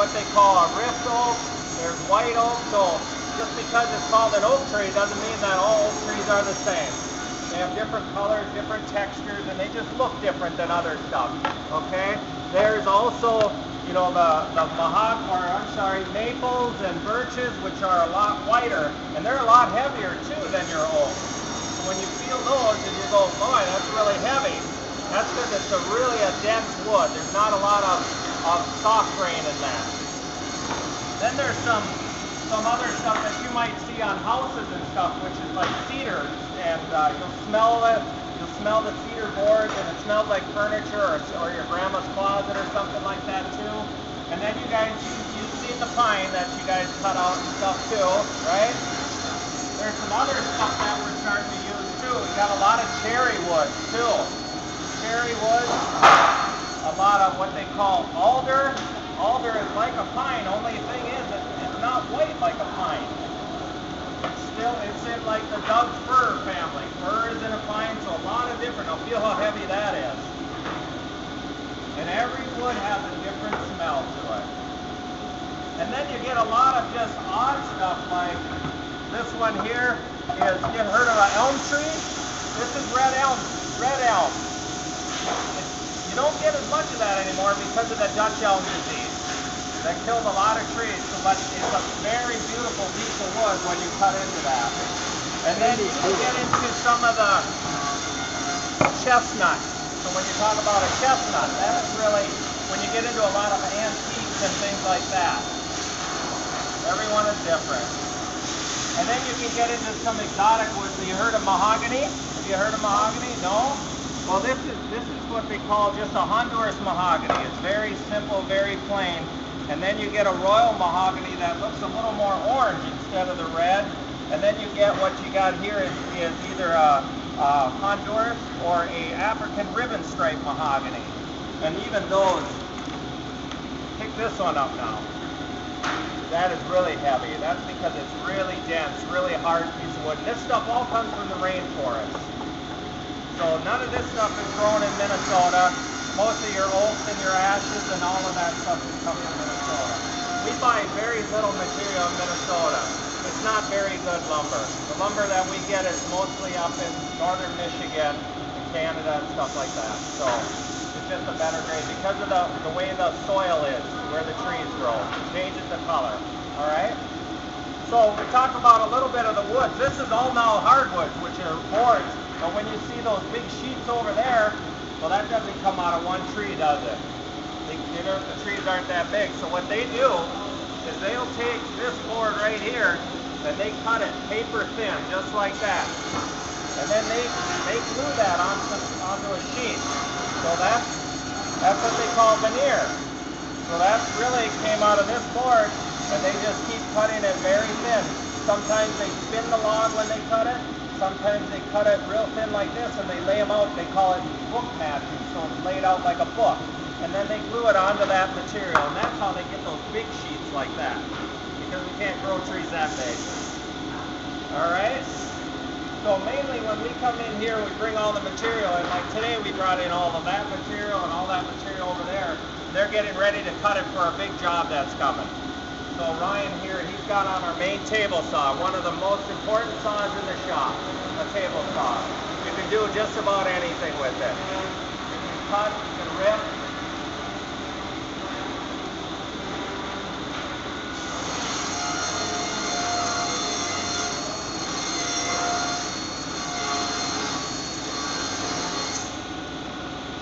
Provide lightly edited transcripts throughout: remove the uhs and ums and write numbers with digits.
what they call a rift oak. There's white oak. So just because it's called an oak tree doesn't mean that all oak trees are the same. They have different colors, different textures, and they just look different than other stuff. Okay? There's also, you know, the maples and birches, which are a lot whiter, and they're a lot heavier too than your oak. So when you feel those and you go, boy, that's really heavy, that's because it's really a dense wood. There's not a lot of soft grain in that. Then there's some other stuff that you might see on houses and stuff, which is like cedar, and you'll smell it. You'll smell the cedar boards, and it smells like furniture or your grandma's closet or something like that too. And then you guys, you've seen the pine that you guys cut out and stuff too, right? There's some other stuff that we're starting to use too. We got a lot of cherry wood too. Cherry wood, a lot of what they call alder. Alder is like a pine, only thing is it's not white like a pine. It's in like the Doug fir family. Fir is in a pine, so a lot of different. Now feel how heavy that is. And every wood has a different smell to it. And then you get a lot of just odd stuff like this one here is, you heard of an elm tree? This is red elm. Red elm. You don't get as much of that anymore because of the Dutch elm disease. That killed a lot of trees, but it's a very beautiful piece of wood when you cut into that. And then you can get into some of the chestnut. So when you talk about a chestnut, that's really when you get into a lot of antiques and things like that. Everyone is different. And then you can get into some exotic woods. So you heard of mahogany? Have you heard of mahogany? No? Well, this is what they call just a Honduras mahogany. It's very simple, very plain. And then you get a royal mahogany that looks a little more orange instead of the red. And then you get what you got here is either a Honduras or a African ribbon stripe mahogany. And even those, pick this one up now. That is really heavy. That's because it's really dense, really hard piece of wood. And this stuff all comes from the rainforest. So none of this stuff is grown in Minnesota. Most of your oaks and your ashes and all of that stuff is coming from Minnesota. We buy very little material in Minnesota. It's not very good lumber. The lumber that we get is mostly up in northern Michigan and Canada and stuff like that. So it's just a better grade because of the way the soil is, where the trees grow. It changes the color. All right? So we talk about a little bit of the woods. This is all now hardwoods, which are boards. But when you see those big sheets over there, well, that doesn't come out of one tree, does it? The trees aren't that big. So what they do is they'll take this board right here and they cut it paper thin, just like that. And then they glue that onto a sheet. So that's what they call veneer. So that really came out of this board, and they just keep cutting it very thin. Sometimes they spin the log when they cut it. Sometimes they cut it real thin like this and they lay them out. They call it book matching. So it's laid out like a book. And then they glue it onto that material. And that's how they get those big sheets like that. Because we can't grow trees that big. Alright? So mainly when we come in here, we bring all the material. And like today we brought in all of that material and all that material over there. They're getting ready to cut it for a big job that's coming. So Ryan here, he's got on our main table saw, one of the most important saws in the shop, a table saw. You can do just about anything with it. You can cut, you can rip.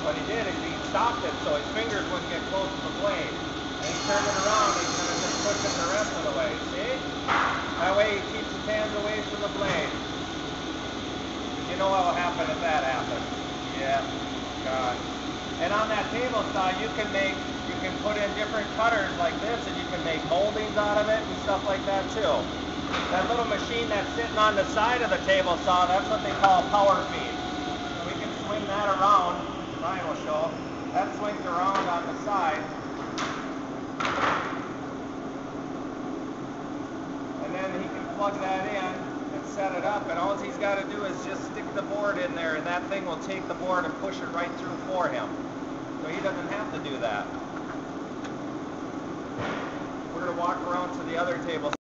What he did is he stopped it so his fingers wouldn't get close to the blade. And he turned it around and he's going to just push it the rest of the way. See? That way he keeps his hands away from the blade. You know what will happen if that happens. Yeah. God. And on that table saw you can put in different cutters like this and you can make moldings out of it and stuff like that too. That little machine that's sitting on the side of the table saw, that's what they call a power feed. We can swing that around. Ryan will show. That swings around on the side. And then he can plug that in and set it up, and all he's got to do is just stick the board in there and that thing will take the board and push it right through for him. So he doesn't have to do that. walk around to the other table.